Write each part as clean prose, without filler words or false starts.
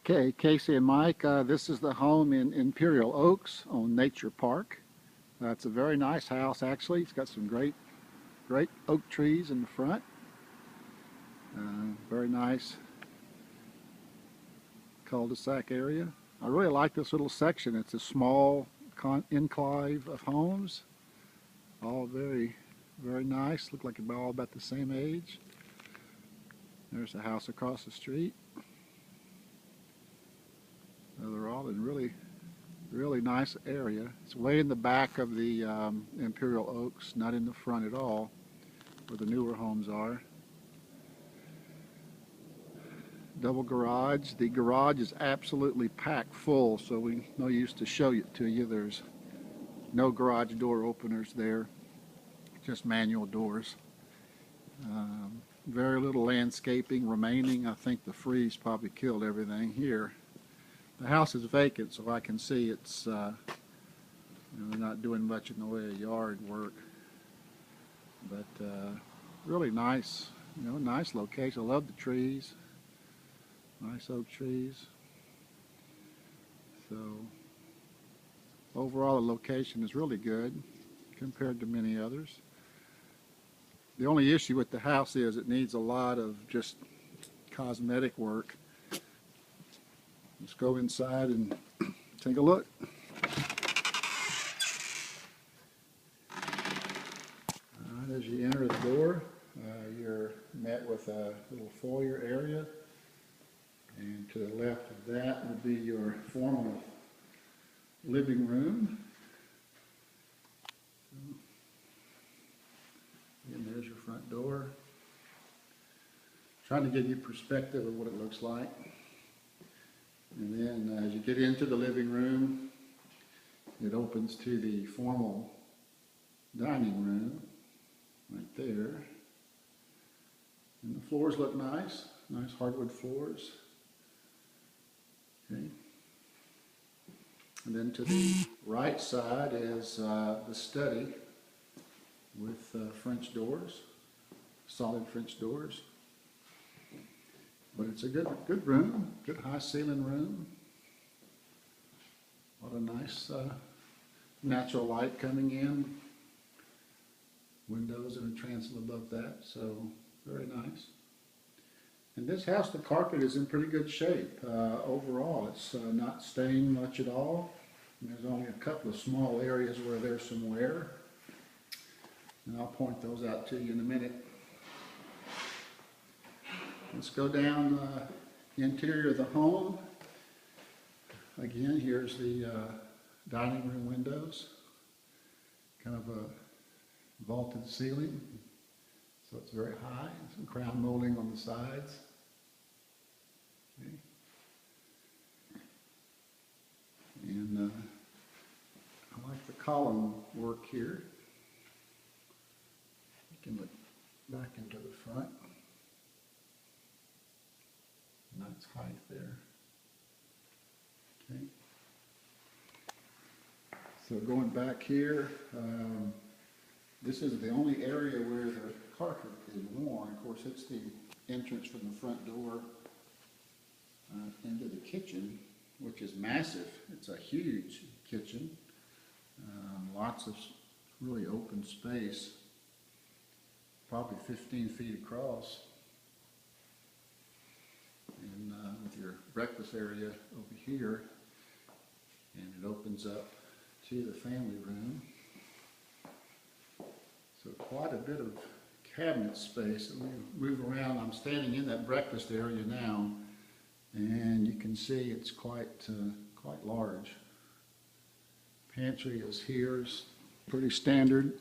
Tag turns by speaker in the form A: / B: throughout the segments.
A: Okay, Casey and Mike, this is the home in Imperial Oaks on Nature Park. It's a very nice house, actually. It's got some great oak trees in the front. Very nice cul-de-sac area. I really like this little section. It's a small enclave of homes, all very nice. Look like they're all about the same age. There's a house across the street. They're all in really nice area. It's way in the back of the Imperial Oaks, not in the front at all, where the newer homes are. Double garage. The garage is absolutely packed full, so we no use to show it to you. There's no garage door openers there, just manual doors. Very little landscaping remaining. I think the freeze probably killed everything here. The house is vacant, so I can see it's they're not doing much in the way of yard work. But really nice, nice location. I love the trees, nice oak trees. So overall, the location is really good compared to many others. The only issue with the house is it needs a lot of just cosmetic work. Let's go inside and take a look. As you enter the door, you're met with a little foyer area, and to the left of that would be your formal living room. And there's your front door. Trying to give you perspective of what it looks like. And then as you get into the living room, it opens to the formal dining room right there. And the floors look nice hardwood floors. Okay. And then to the right side is the study with French doors, solid French doors. But it's a good room, good high ceiling room. A lot of nice natural light coming in. Windows and a transom above that, so very nice. And this house, the carpet is in pretty good shape. Overall, it's not stained much at all. And there's only a couple of small areas where there's some wear. And I'll point those out to you in a minute. Let's go down the interior of the home. Again, here's the dining room windows. Kind of a vaulted ceiling, so it's very high. Some crown molding on the sides. Okay. And I like the column work here. You can look back into the front. Nice height there. Okay. So going back here, this is the only area where the carpet is worn. Of course, it's the entrance from the front door into the kitchen, which is massive. It's a huge kitchen. Lots of really open space, probably 15 feet across. And with your breakfast area over here, and it opens up to the family room. So quite a bit of cabinet space. And we move around. I'm standing in that breakfast area now, and you can see it's quite large. Pantry is here, is pretty standard.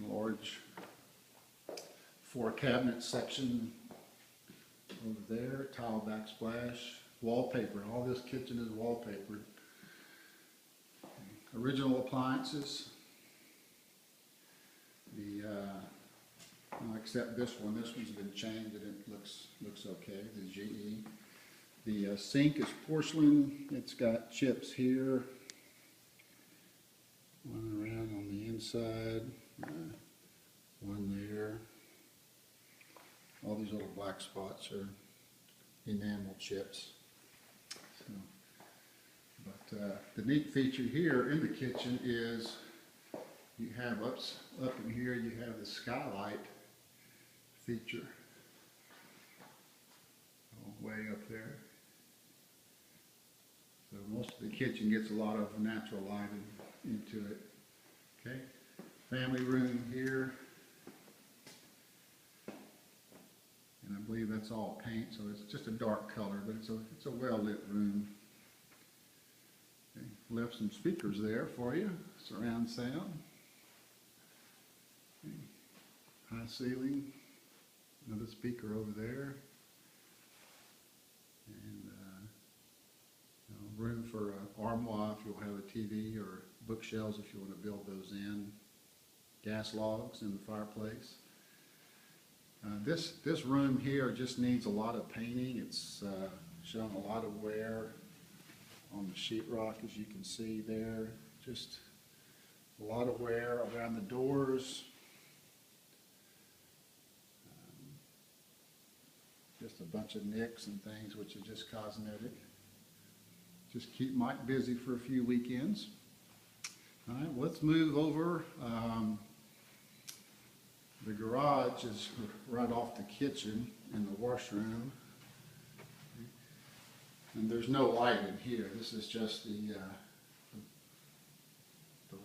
A: Large 4-cabinet section over there, tile backsplash, wallpaper. All this kitchen is wallpapered. Original appliances. Except this one. This one's been changed and it looks okay. The GE. The sink is porcelain. It's got chips here, one around on the inside, one there. All these little black spots are enamel chips. So, but the neat feature here in the kitchen is you have up in here you have the skylight feature. Way up there. So most of the kitchen gets a lot of natural lighting into it. Okay, family room here. And I believe that's all paint, so it's just a dark color, but it's a well lit room. Okay. Left some speakers there for you, surround sound. Okay. High ceiling, another speaker over there. And room for an armoire if you'll have a TV, or bookshelves if you want to build those in. Gas logs in the fireplace. This room here just needs a lot of painting. It's shown a lot of wear on the sheetrock, as you can see there. Just a lot of wear around the doors. Just a bunch of nicks and things, which are just cosmetic. Just keep Mike busy for a few weekends. All right, let's move over. The garage is right off the kitchen and the washroom. And there's no light in here. This is just the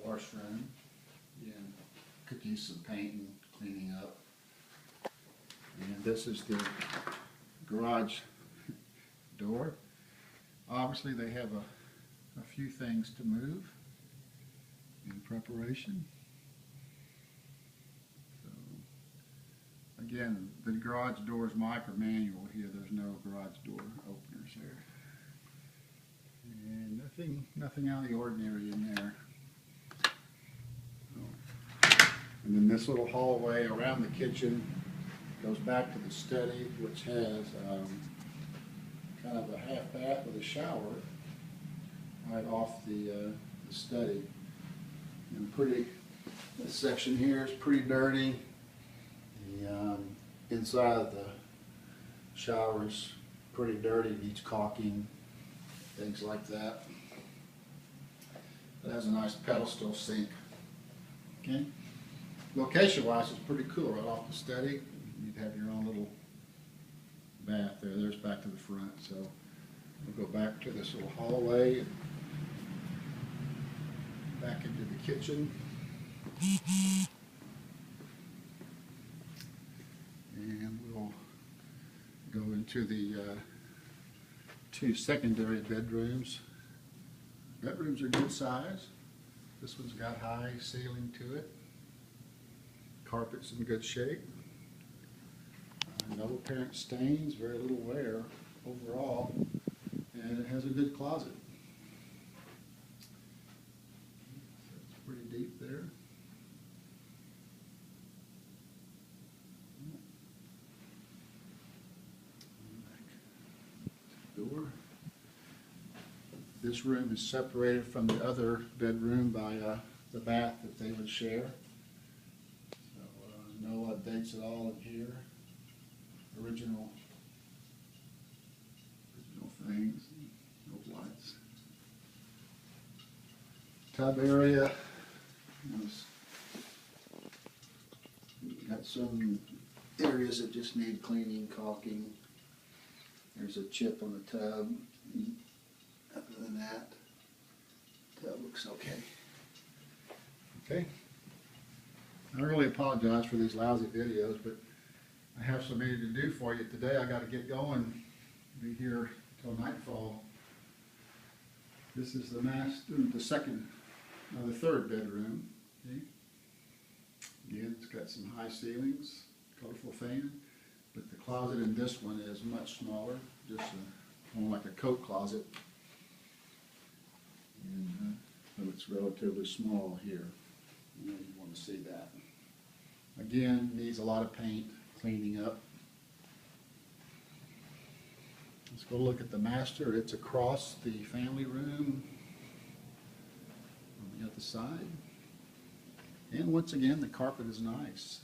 A: washroom. Again, could use some painting, cleaning up. And this is the garage door. Obviously they have a few things to move in preparation. So again, the garage doors, Mike, are manual here. There's no garage door openers here. And nothing out of the ordinary in there. And then this little hallway around the kitchen goes back to the study, which has kind of a half bath with a shower right off the study. And this section here is pretty dirty. The inside of the shower is pretty dirty, needs caulking, things like that. It has a nice pedestal sink. Okay. Location-wise, it's pretty cool right off the study. You'd have your own little bath there. There's back to the front. So we'll go back to this little hallway and back into the kitchen. And we'll go into the two secondary bedrooms. Bedrooms are good size. This one's got high ceiling to it. Carpet's in good shape. No apparent stains, very little wear overall, and it has a good closet. So it's pretty deep there. Door. This room is separated from the other bedroom by the bath that they would share. So no updates at all in here. Original things, no lights. Tub area. Got some areas that just need cleaning, caulking. There's a chip on the tub. Other than that, the tub looks okay. Okay. I really apologize for these lousy videos, but I have so many to do for you today. I got to get going. Be here till nightfall. This is the third bedroom. Okay. Again, it's got some high ceilings, colorful fan, but the closet in this one is much smaller, just more like a coat closet. And so it's relatively small here. You want to see that. Again, needs a lot of paint, cleaning up. Let's go look at the master. It's across the family room on the other side. And once again, the carpet is nice.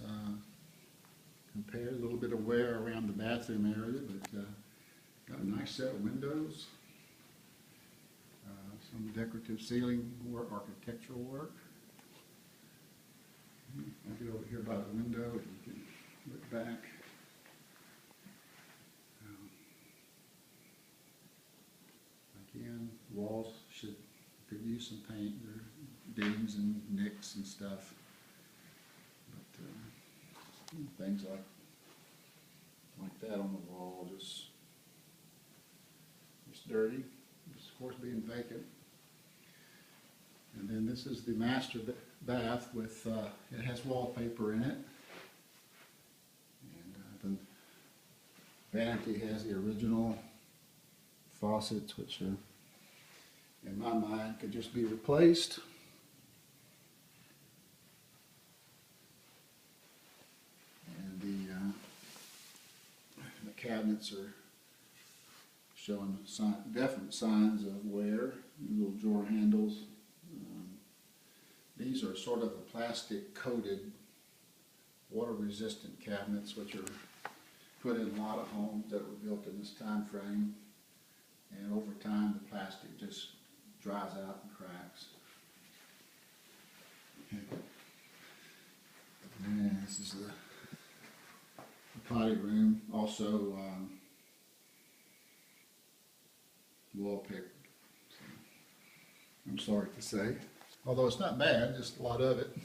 A: Compared, a little bit of wear around the bathroom area, but got a nice set of windows. Some decorative ceiling work, architectural work. I'll get over here by the window and you can look back. Again, walls could use some paint. There are dings and nicks and stuff. But things like that on the wall, just dirty. It's of course being vacant. And then this is the master bath with, it has wallpaper in it. And the vanity has the original faucets, which are, in my mind, could just be replaced. And the cabinets are showing definite signs of wear. Little drawer handles. These are sort of a plastic coated, water resistant cabinets, which are put in a lot of homes that were built in this time frame. And over time, the plastic just dries out and cracks. And this is the potty room. Also, wallpaper. So, I'm sorry to say. Although it's not bad, just a lot of it.